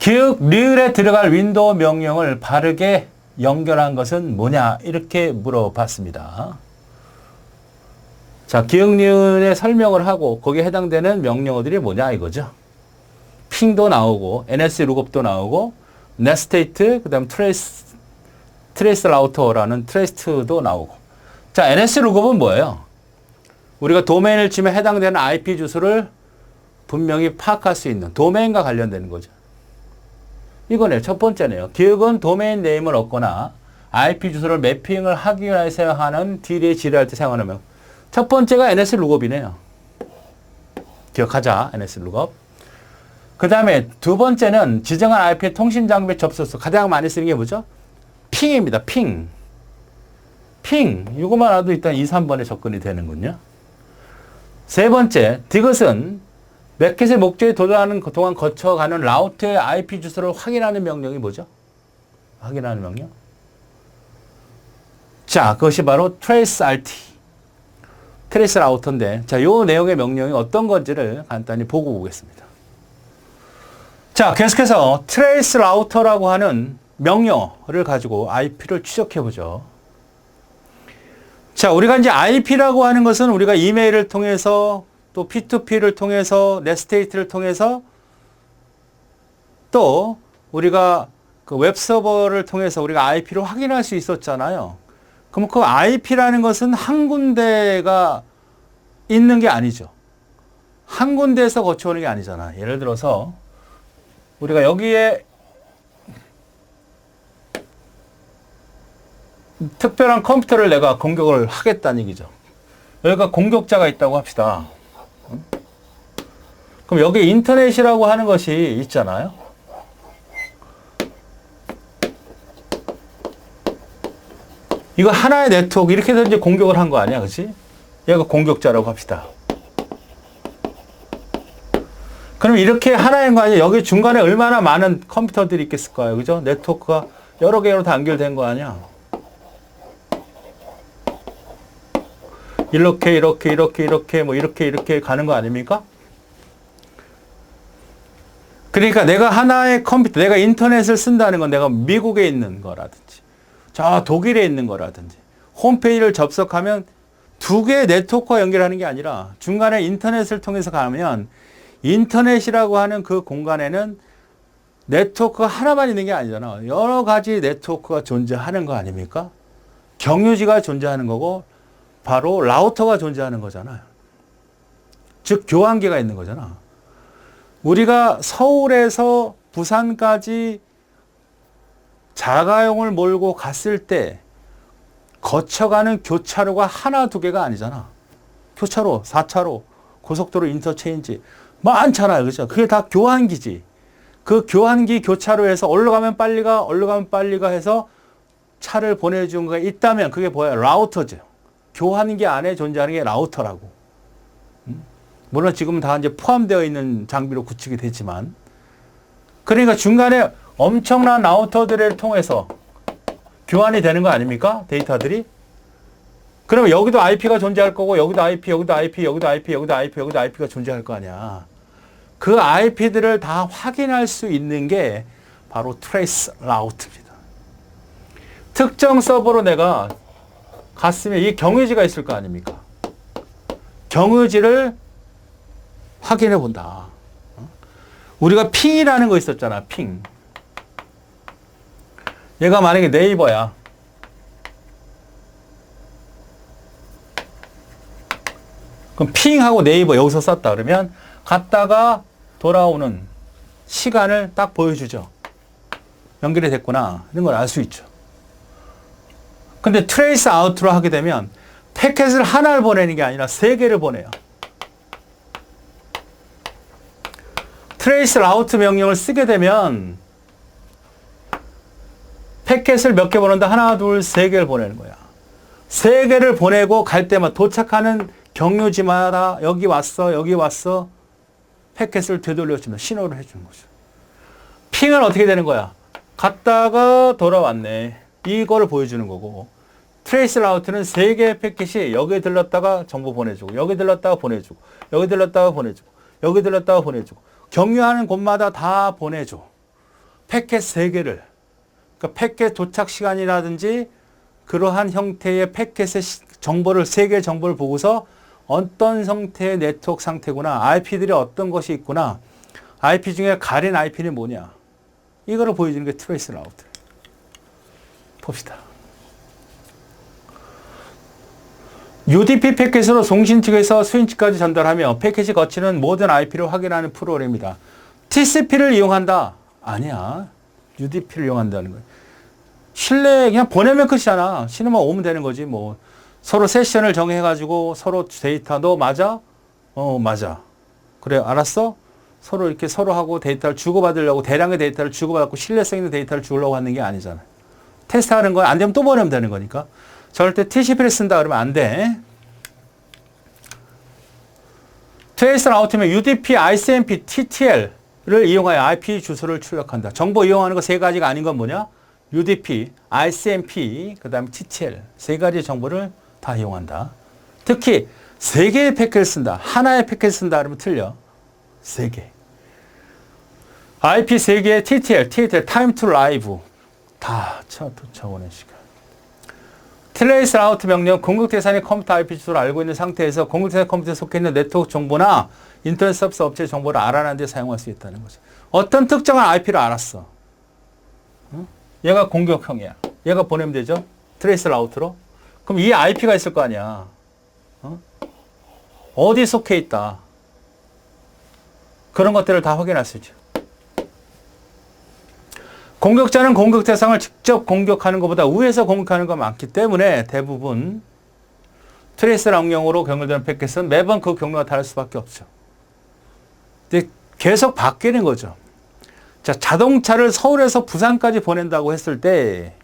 기억 리을에 들어갈 윈도우 명령을 바르게 연결한 것은 뭐냐? 이렇게 물어봤습니다. 자, 기억 리을에 설명을 하고 거기에 해당되는 명령어들이 뭐냐 이거죠. 핑도 나오고 ns 룩업도 나오고 넷스테이트 그다음 트레이스 라우터라는 트레이스도 나오고. 자, ns 룩업은 뭐예요? 우리가 도메인을 치면 해당되는 IP 주소를 분명히 파악할 수 있는 도메인과 관련되는 거죠. 이거네요. 첫 번째네요. 기억은 도메인 네임을 얻거나 IP 주소를 매핑을 하기 위해 사용하는 딜에 지뢰할 때 사용하는 명. 첫 번째가 ns 룩업이네요. 기억하자. ns 룩업. 그 다음에 두 번째는 지정한 IP 통신 장비 접속소. 가장 많이 쓰는 게 뭐죠? 핑입니다. 핑. 이거만 알아도 일단 2, 3번에 접근이 되는군요. 세 번째, 디귿은 매켓의 목적에 도달하는 동안 거쳐가는 라우터의 IP 주소를 확인하는 명령이 뭐죠? 확인하는 명령. 자, 그것이 바로 trace RT. 트레이스 라우터인데, 자, 요 내용의 명령이 어떤 건지를 간단히 보고 오겠습니다. 자, 계속해서 트레이스 라우터라고 하는 명령어를 가지고 IP를 추적해 보죠. 자, 우리가 이제 IP라고 하는 것은 우리가 이메일을 통해서 또 P2P를 통해서 넷스테이트를 통해서 또 우리가 그 웹서버를 통해서 우리가 IP를 확인할 수 있었잖아요. 그럼 그 IP라는 것은 한 군데가 있는 게 아니죠. 한 군데에서 거쳐오는 게 아니잖아. 예를 들어서 우리가 여기에 특별한 컴퓨터를 내가 공격을 하겠다는 얘기죠. 여기가 공격자가 있다고 합시다. 그럼 여기 인터넷이라고 하는 것이 있잖아요. 이거 하나의 네트워크 이렇게 해서 이제 공격을 한 거 아니야, 그렇지? 얘가 공격자라고 합시다. 그럼 이렇게 하나인 거 아니야? 여기 중간에 얼마나 많은 컴퓨터들이 있겠을까요, 그죠? 네트워크가 여러 개로 다 연결된 거 아니야? 이렇게 뭐 이렇게 가는 거 아닙니까? 그러니까 내가 하나의 컴퓨터, 내가 인터넷을 쓴다는 건 내가 미국에 있는 거라든지 저 독일에 있는 거라든지 홈페이지를 접속하면 두 개의 네트워크와 연결하는 게 아니라 중간에 인터넷을 통해서 가면 인터넷이라고 하는 그 공간에는 네트워크가 하나만 있는 게 아니잖아. 여러 가지 네트워크가 존재하는 거 아닙니까? 경유지가 존재하는 거고 바로 라우터가 존재하는 거잖아요. 즉 교환기가 있는 거잖아. 우리가 서울에서 부산까지 자가용을 몰고 갔을 때 거쳐가는 교차로가 하나 두 개가 아니잖아. 교차로, 4차로, 고속도로 인터체인지 많잖아요. 그렇죠? 그게 다 교환기지. 그 교환기 교차로에서 얼로 가면 빨리 가, 얼로 가면 빨리 가 해서 차를 보내준 거가 있다면 그게 뭐야? 라우터죠. 교환기 안에 존재하는 게 라우터라고. 물론 지금은 다 이제 포함되어 있는 장비로 구축이 되지만. 그러니까 중간에 엄청난 라우터들을 통해서 교환이 되는 거 아닙니까? 데이터들이. 그러면 여기도 IP가 존재할 거고, 여기도 IP, 여기도 IP, 여기도 IP, 여기도 IP, 여기도 IP가 존재할 거 아니야. 그 IP들을 다 확인할 수 있는 게 바로 트레이스 라우트입니다. 특정 서버로 내가 갔으면 이 경유지가 있을 거 아닙니까? 경유지를 확인해 본다. 우리가 핑이라는 거 있었잖아. 핑. 얘가 만약에 네이버야. 그럼 핑하고 네이버 여기서 썼다 그러면 갔다가 돌아오는 시간을 딱 보여주죠. 연결이 됐구나. 이런 걸 알 수 있죠. 근데 트레이스 아웃로 하게 되면 패킷을 하나를 보내는 게 아니라 세 개를 보내요. 트레이스 라우트 명령을 쓰게 되면 패킷을 몇 개 보낸다? 하나, 둘, 세 개를 보내는 거야. 세 개를 보내고 갈 때마다 도착하는 경유지마다 여기 왔어, 여기 왔어. 패킷을 되돌려주는 신호를 해주는 거죠. 핑은 어떻게 되는 거야? 갔다가 돌아왔네. 이거를 보여주는 거고. 트레이스 라우트는 세 개의 패킷이 여기에 들렀다가 정보 보내주고, 여기 들렀다가 보내주고, 여기 들렀다가 보내주고, 여기 들렀다가 보내주고, 경유하는 곳마다 다 보내줘. 패킷 3개를, 그러니까 패킷 도착 시간이라든지 그러한 형태의 패킷의 정보를, 3개의 정보를 보고서 어떤 형태의 네트워크 상태구나, IP들이 어떤 것이 있구나, IP 중에 가린 IP는 뭐냐, 이거를 보여주는 게 트레이스 라우트. 봅시다. UDP 패킷으로 송신 측에서 수신 측까지 전달하며 패킷이 거치는 모든 IP를 확인하는 프로그램입니다. TCP를 이용한다? 아니야. UDP를 이용한다는 거야. 실내 그냥 보내면 끝이잖아. 신호만 오면 되는 거지. 뭐 서로 세션을 정해가지고 서로 데이터 너 맞아? 맞아. 그래 알았어? 서로 이렇게 서로 하고 데이터를 주고받으려고 대량의 데이터를 주고받고 신뢰성 있는 데이터를 주려고 하는 게 아니잖아. 테스트하는 거야. 안 되면 또 보내면 되는 거니까. 절대 TCP를 쓴다 그러면 안 돼. 트레이스 라우트면 UDP, ICMP, TTL을 이용하여 IP 주소를 출력한다. 정보 이용하는 거 3가지가 아닌 건 뭐냐? UDP, ICMP, 그 다음에 TTL 3가지 정보를 다 이용한다. 특히 3개의 패킷을 쓴다. 하나의 패킷을 쓴다 그러면 틀려. 3개. IP 3개의 TTL, Time to Live 다 도착오는 시간. 트레이스 라우트 명령, 공격 대상의 컴퓨터 IP 주소를 알고 있는 상태에서 공격 대상 컴퓨터에 속해 있는 네트워크 정보나 인터넷 서비스 업체 정보를 알아내는 데 사용할 수 있다는 거죠. 어떤 특정한 IP를 알았어. 얘가 공격형이야. 얘가 보내면 되죠. 트레이스 라우트로. 그럼 이 IP가 있을 거 아니야. 어디 속해 있다. 그런 것들을 다 확인할 수 있죠. 공격자는 공격 대상을 직접 공격하는 것보다 우회해서 공격하는 거 많기 때문에 대부분 트레이스 명령으로 경로되는 패킷은 매번 그 경로가 다를 수밖에 없죠. 근데 계속 바뀌는 거죠. 자, 자동차를 서울에서 부산까지 보낸다고 했을 때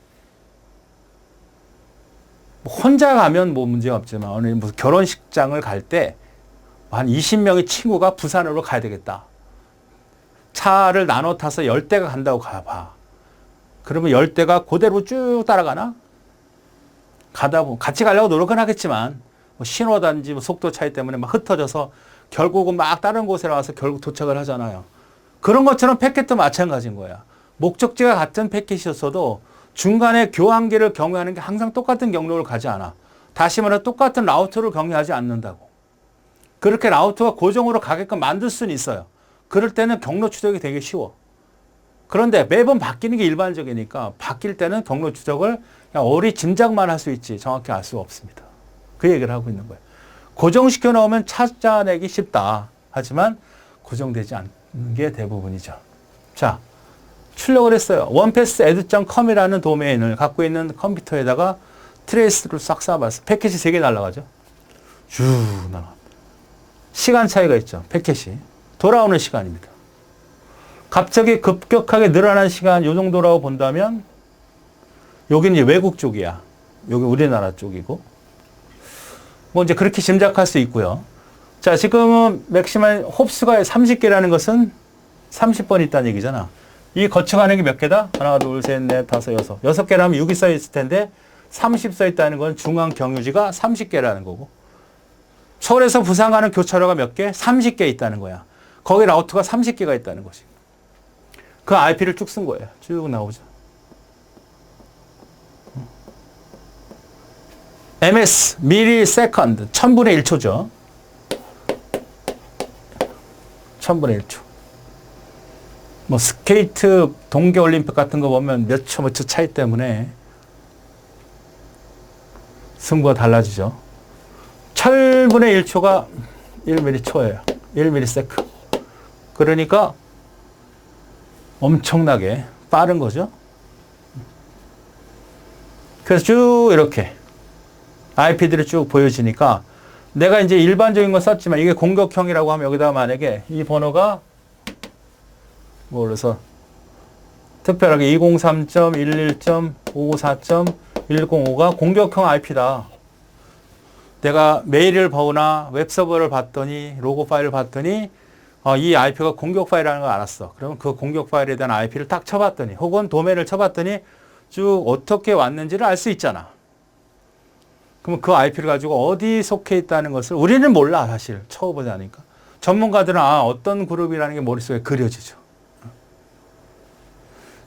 혼자 가면 뭐 문제가 없지만 어느 무슨 결혼식장을 갈 때 한 20명의 친구가 부산으로 가야 되겠다. 차를 나눠 타서 10대가 간다고 가봐. 그러면 10대가 그대로 쭉 따라가나? 가다 보면 같이 가려고 노력은 하겠지만 뭐 신호단지 뭐 속도 차이 때문에 막 흩어져서 결국은 막 다른 곳에 나와서 결국 도착을 하잖아요. 그런 것처럼 패킷도 마찬가지인 거야. 목적지가 같은 패킷이었어도 중간에 교환기를 경유하는 게 항상 똑같은 경로를 가지 않아. 다시 말해 똑같은 라우트를 경유하지 않는다고. 그렇게 라우트가 고정으로 가게끔 만들 수는 있어요. 그럴 때는 경로 추적이 되게 쉬워. 그런데 매번 바뀌는 게 일반적이니까 바뀔 때는 경로 추적을 그냥 어리 짐작만 할 수 있지 정확히 알 수가 없습니다. 그 얘기를 하고 있는 거예요. 고정시켜 놓으면 찾아내기 쉽다. 하지만 고정되지 않는 게 대부분이죠. 자, 출력을 했어요. onepasseed.com이라는 도메인을 갖고 있는 컴퓨터에다가 트레이스를 싹 쏴봤어. 패킷이 3개 날아가죠. 쭉 나갑니다. 시간 차이가 있죠. 패킷이. 돌아오는 시간입니다. 갑자기 급격하게 늘어난 시간 요 정도라고 본다면 여기는 이제 외국 쪽이야. 여기 우리나라 쪽이고. 뭐 이제 그렇게 짐작할 수 있고요. 자, 지금은 맥시멀 홉수가 30개라는 것은 30번 있다는 얘기잖아. 이 거쳐가는 게 몇 개다? 하나, 둘, 셋, 넷, 다섯, 여섯. 6개라면 6이 써 있을 텐데 30 써 있다는 건 중앙 경유지가 30개라는 거고. 서울에서 부산 가는 교차로가 몇 개? 30개 있다는 거야. 거기 라우트가 30개가 있다는 거지. 그 IP를 쭉 쓴 거예요. 쭉 나오죠. ms, millisecond, 1000분의 1초죠. 1000분의 1초. 뭐 스케이트 동계올림픽 같은 거 보면 몇 초 차이 때문에 승부가 달라지죠. 1000분의 1초가 1ms예요. 1ms. 그러니까 엄청나게 빠른 거죠. 그래서 쭉 이렇게 IP들이 쭉 보여지니까 내가 이제 일반적인 거 썼지만 이게 공격형이라고 하면 여기다가 만약에 이 번호가 뭐 그래서 특별하게 203.11.554.105가 공격형 IP다. 내가 메일을 보거나 웹서버를 봤더니 로고 파일을 봤더니 이 IP가 공격 파일이라는 걸 알았어. 그러면 그 공격 파일에 대한 IP를 딱 쳐봤더니 혹은 도메인을 쳐봤더니 쭉 어떻게 왔는지를 알 수 있잖아. 그러면 그 IP를 가지고 어디 속해 있다는 것을 우리는 몰라 사실 쳐보지 않으니까. 전문가들은 어떤 그룹이라는 게 머릿속에 그려지죠.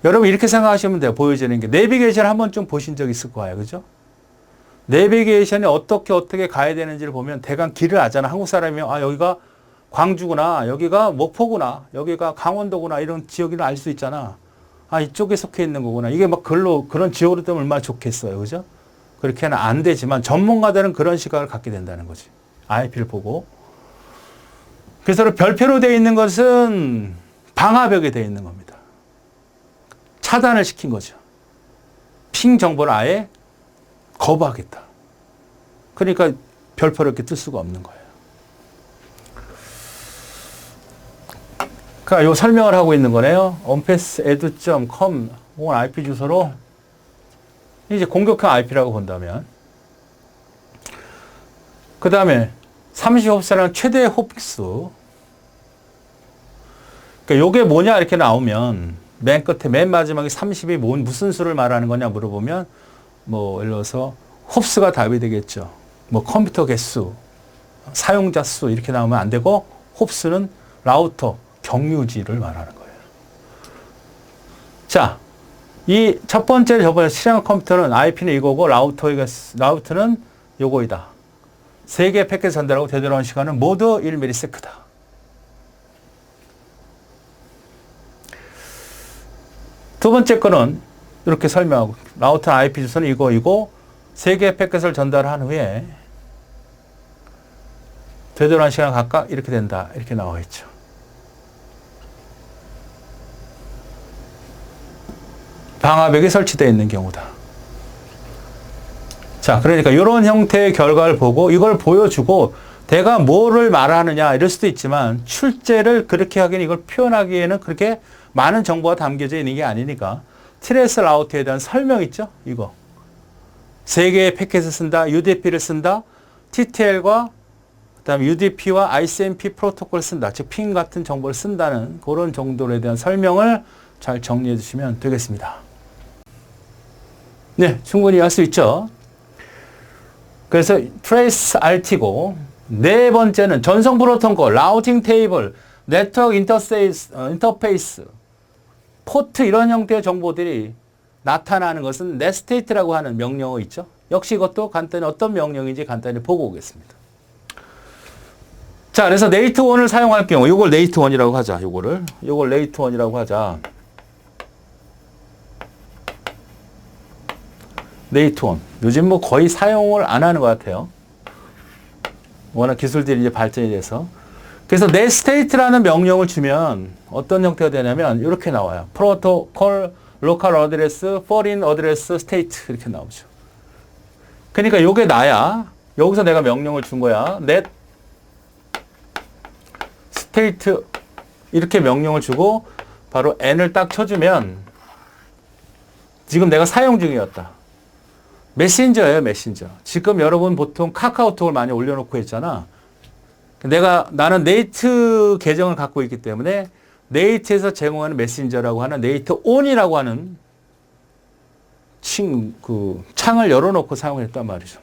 여러분 이렇게 생각하시면 돼요. 보여지는 게. 내비게이션 한번 좀 보신 적 있을 거예요. 그죠? 내비게이션이 어떻게 가야 되는지를 보면 대강 길을 알잖아. 한국 사람이면 아, 여기가 광주구나. 여기가 목포구나. 여기가 강원도구나. 이런 지역을 알 수 있잖아. 아, 이쪽에 속해 있는 거구나. 이게 막 그런 지역으로 뜨면 얼마나 좋겠어요. 그죠? 그렇게는 안 되지만 전문가들은 그런 시각을 갖게 된다는 거지. IP를 보고. 그래서 별표로 되어 있는 것은 방화벽에 되어 있는 겁니다. 차단을 시킨 거죠. 핑 정보를 아예 거부하겠다. 그러니까 별표를 이렇게 뜰 수가 없는 거예요. 그러니까 요 설명을 하고 있는 거네요. onpassedu.com 혹은 IP 주소로 이제 공격형 IP라고 본다면 그 다음에 30홉스라는 최대 홉수. 그러니까 요게 뭐냐 이렇게 나오면 맨 끝에 맨 마지막에 30이 무슨 수를 말하는 거냐 물어보면 뭐 예를 들어서 홉스가 답이 되겠죠. 뭐 컴퓨터 개수, 사용자 수 이렇게 나오면 안 되고 홉스는 라우터, 경유지를 말하는 거예요. 자, 이 첫 번째 저번에 실행한 컴퓨터는 IP는 이거고 라우터는 요거이다. 3개의 패킷 전달하고 되돌아오는 시간은 모두 1ms다. 두 번째 거는 이렇게 설명하고 라우터 IP 주소는 이거이고 3개의 패킷을 전달한 후에 되돌아오는 시간 각각 이렇게 된다. 이렇게 나와 있죠. 방화벽이 설치되어 있는 경우다. 자, 그러니까 이런 형태의 결과를 보고 이걸 보여주고 내가 뭐를 말하느냐 이럴 수도 있지만 출제를 그렇게 하기에는 이걸 표현하기에는 그렇게 많은 정보가 담겨져 있는 게 아니니까 트레이스 라우트에 대한 설명 있죠? 이거. 3개의 패킷을 쓴다. UDP를 쓴다. TTL과 그다음에 UDP와 ICMP 프로토콜을 쓴다. 즉 핑 같은 정보를 쓴다는 그런 정도에 대한 설명을 잘 정리해 주시면 되겠습니다. 네, 충분히 할 수 있죠. 그래서 트레이스 RT고 네 번째는 전송 프로토콜, 라우팅 테이블, 네트워크 인터페이스, 포트 이런 형태의 정보들이 나타나는 것은 넷스테이트라고 하는 명령어 있죠. 역시 이것도 간단히 어떤 명령인지 간단히 보고 오겠습니다. 자, 그래서 네이트1을 사용할 경우 이걸 네이트1이라고 하자. 이걸 네이트1이라고 하자. 네이트1. 요즘 뭐 거의 사용을 안 하는 것 같아요. 워낙 기술들이 이제 발전이 돼서. 그래서 넷스테이트라는 명령을 주면 어떤 형태가 되냐면 이렇게 나와요. 프로토콜, 로컬 어드레스, 포린 어드레스, 스테이트 이렇게 나오죠. 그러니까 요게 나야. 여기서 내가 명령을 준 거야. 넷 스테이트 이렇게 명령을 주고 바로 n을 딱 쳐주면 지금 내가 사용 중이었다. 메신저예요, 메신저. 지금 여러분 보통 카카오톡을 많이 올려놓고 있잖아. 나는 네이트 계정을 갖고 있기 때문에 네이트에서 제공하는 메신저라고 하는 네이트 온이라고 하는 창을 열어놓고 사용했단 말이죠.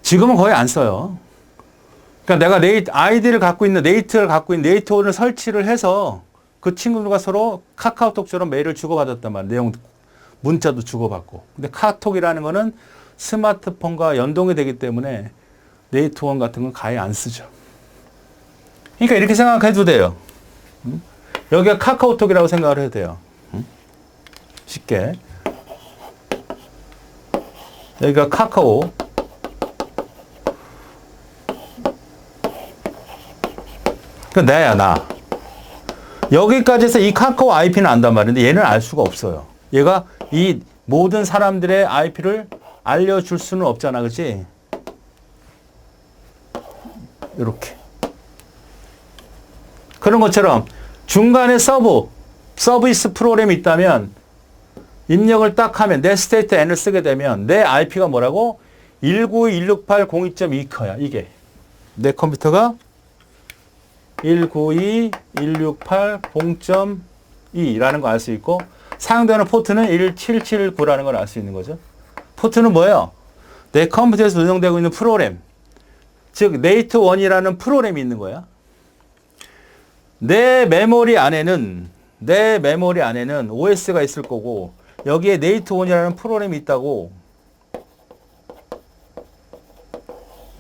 지금은 거의 안 써요. 그러니까 내가 아이디를 갖고 있는 네이트를 갖고 있는 네이트온을 설치를 해서 그 친구들과 서로 카카오톡처럼 메일을 주고받았단 말이에요. 내용 문자도 주고받고. 근데 카톡이라는 거는 스마트폰과 연동이 되기 때문에 네이트원 같은 건 가히 안 쓰죠. 그러니까 이렇게 생각해도 돼요. 여기가 카카오톡이라고 생각을 해도 돼요. 쉽게. 여기가 카카오. 그 나야, 나. 여기까지 해서 이 카카오 IP는 안단 말인데 얘는 알 수가 없어요. 얘가 이 모든 사람들의 IP를 알려줄 수는 없잖아. 그치? 이렇게. 그런 것처럼 중간에 서비스 프로그램이 있다면 입력을 딱 하면 내 스테이트 N을 쓰게 되면 내 IP가 뭐라고? 192.168.02.2커야. 이게. 내 컴퓨터가 192.168.0.2라는 거 알 수 있고 사용되는 포트는 1779라는 걸 알 수 있는 거죠. 포트는 뭐예요? 내 컴퓨터에서 운영되고 있는 프로그램. 즉 네이트1이라는 프로그램이 있는 거야. 내 메모리 안에는 내 메모리 안에는 OS가 있을 거고 여기에 네이트온이라는 프로그램이 있다고.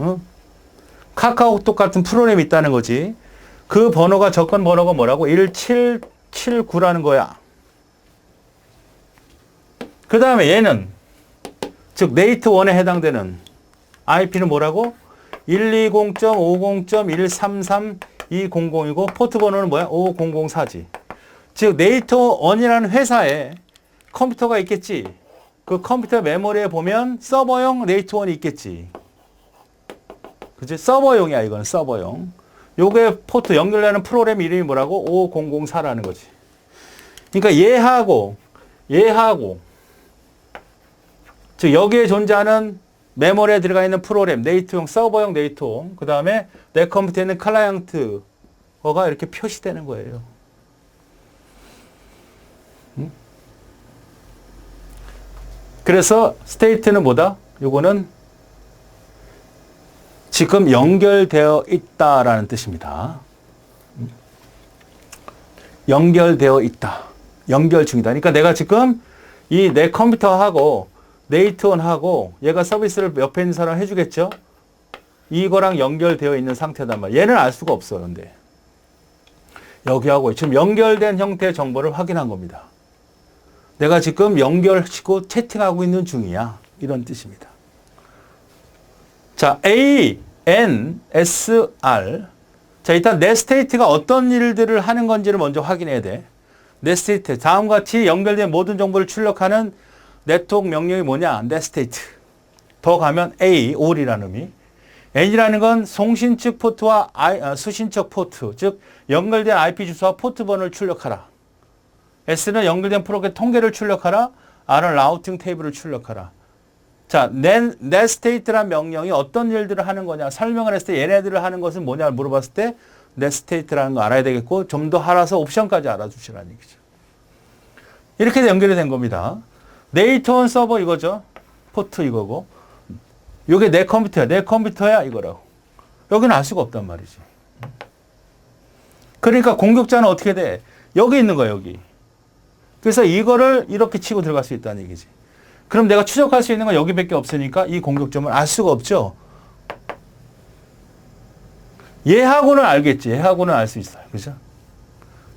응? 카카오톡 같은 프로그램이 있다는 거지. 그 번호가 접근 번호가 뭐라고? 1779라는 거야. 그 다음에 얘는 즉 네이트1에 해당되는 IP는 뭐라고? 120.50.133.200이고 포트 번호는 뭐야? 5004지. 즉 네이트1이라는 회사에 컴퓨터가 있겠지. 그 컴퓨터 메모리에 보면 서버용 네이트1이 있겠지. 그치? 서버용이야. 이건 서버용. 요게 포트 연결되는 프로그램 이름이 뭐라고? 5004라는 거지. 그러니까 얘하고 즉 여기에 존재하는 메모리에 들어가 있는 프로그램 네이트용 서버용 네이트용 그 다음에 내 컴퓨터에 있는 클라이언트가 이렇게 표시되는 거예요. 그래서 스테이트는 뭐다? 요거는 지금 연결되어 있다라는 뜻입니다. 연결되어 있다. 연결 중이다. 그러니까 내가 지금 이 내 컴퓨터하고 네이트온하고 얘가 서비스를 옆에 있는 사람 해주겠죠? 이거랑 연결되어 있는 상태단 말이야. 얘는 알 수가 없어. 근데 여기하고 지금 연결된 형태의 정보를 확인한 겁니다. 내가 지금 연결시키고 채팅하고 있는 중이야. 이런 뜻입니다. 자, A, N, S, R. 자, 일단 내 스테이트가 어떤 일들을 하는 건지를 먼저 확인해야 돼. 내 스테이트. 다음과 같이 연결된 모든 정보를 출력하는 네트워크 명령이 뭐냐? 내 스테이트. 더 가면 A, all이라는 의미. N이라는 건 송신 측 포트와 수신 측 포트, 즉 연결된 IP 주소와 포트 번호를 출력하라. S는 연결된 프로그램 통계를 출력하라. R은 라우팅 테이블을 출력하라. 자, 내 스테이트란 명령이 어떤 일들을 하는 거냐 설명을 했을 때 얘네들을 하는 것은 뭐냐 물어봤을 때 내 스테이트라는 거 알아야 되겠고 좀 더 알아서 옵션까지 알아주시라는 얘기죠. 이렇게 연결이 된 겁니다. 네이트온 서버 이거죠. 포트 이거고. 이게 내 컴퓨터야. 내 컴퓨터야 이거라고. 여기는 알 수가 없단 말이지. 그러니까 공격자는 어떻게 돼? 여기 있는 거야 여기. 그래서 이거를 이렇게 치고 들어갈 수 있다는 얘기지. 그럼 내가 추적할 수 있는 건 여기밖에 없으니까 이 공격점을 알 수가 없죠. 얘하고는 알겠지. 얘하고는 알 수 있어요. 그죠?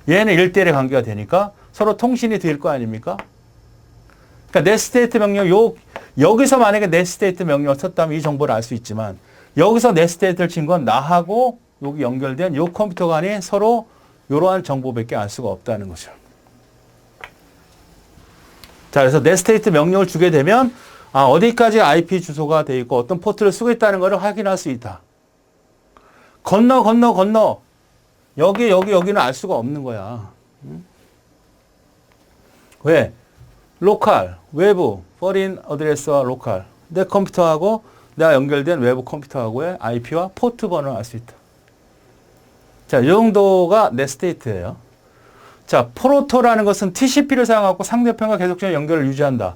얘는 1대1의 관계가 되니까 서로 통신이 될 거 아닙니까? 그러니까 내 스테이트 명령, 여기서 만약에 내 스테이트 명령을 썼다면 이 정보를 알 수 있지만 여기서 내 스테이트를 친 건 나하고 여기 연결된 요 컴퓨터 간이 서로 이러한 정보밖에 알 수가 없다는 거죠. 자, 그래서 내 스테이트 명령을 주게 되면 어디까지 IP 주소가 되어 있고 어떤 포트를 쓰고 있다는 것을 확인할 수 있다. 건너. 여기는 알 수가 없는 거야. 왜? 로컬, 외부, foreign 어드레스와 로컬. 내 컴퓨터하고 내가 연결된 외부 컴퓨터하고의 IP와 포트 번호를 알 수 있다. 자, 이 정도가 내 스테이트예요. 자, 프로토라는 것은 TCP를 사용하고 상대편과 계속적인 연결을 유지한다.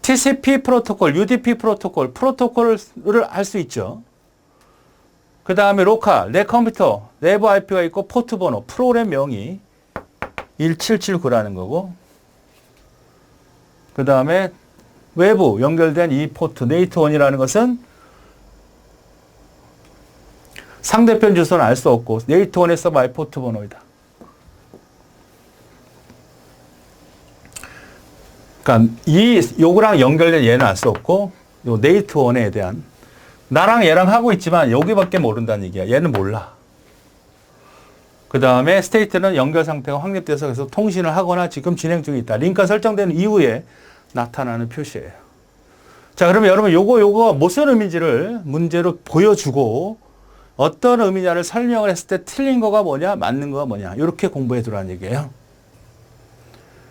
TCP 프로토콜, UDP 프로토콜을 할 수 있죠. 그 다음에 로컬, 내 컴퓨터, 내부 IP가 있고 포트 번호, 프로그램 명이 1779라는 거고 그 다음에 외부 연결된 이 포트, 네이트1이라는 것은 상대편 주소는 알 수 없고 네이트1의 서버 IP 포트 번호이다. 그러니까 요거랑 연결된 얘는 알 수 없고 요 네이트1에 대한 나랑 얘랑 하고 있지만 여기밖에 모른다는 얘기야. 얘는 몰라. 그 다음에 스테이트는 연결 상태가 확립돼서 계속 통신을 하거나 지금 진행 중에 있다. 링크가 설정된 이후에 나타나는 표시예요. 자, 그러면 여러분 요거 무슨 의미인지를 문제로 보여주고 어떤 의미냐를 설명을 했을 때 틀린 거가 뭐냐, 맞는 거가 뭐냐 이렇게 공부해 두라는 얘기예요.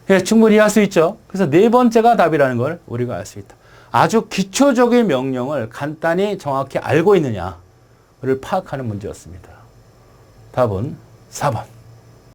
예, 충분히 할 수 있죠. 그래서 네 번째가 답이라는 걸 우리가 알 수 있다. 아주 기초적인 명령을 간단히 정확히 알고 있느냐를 파악하는 문제였습니다. 답은 4번.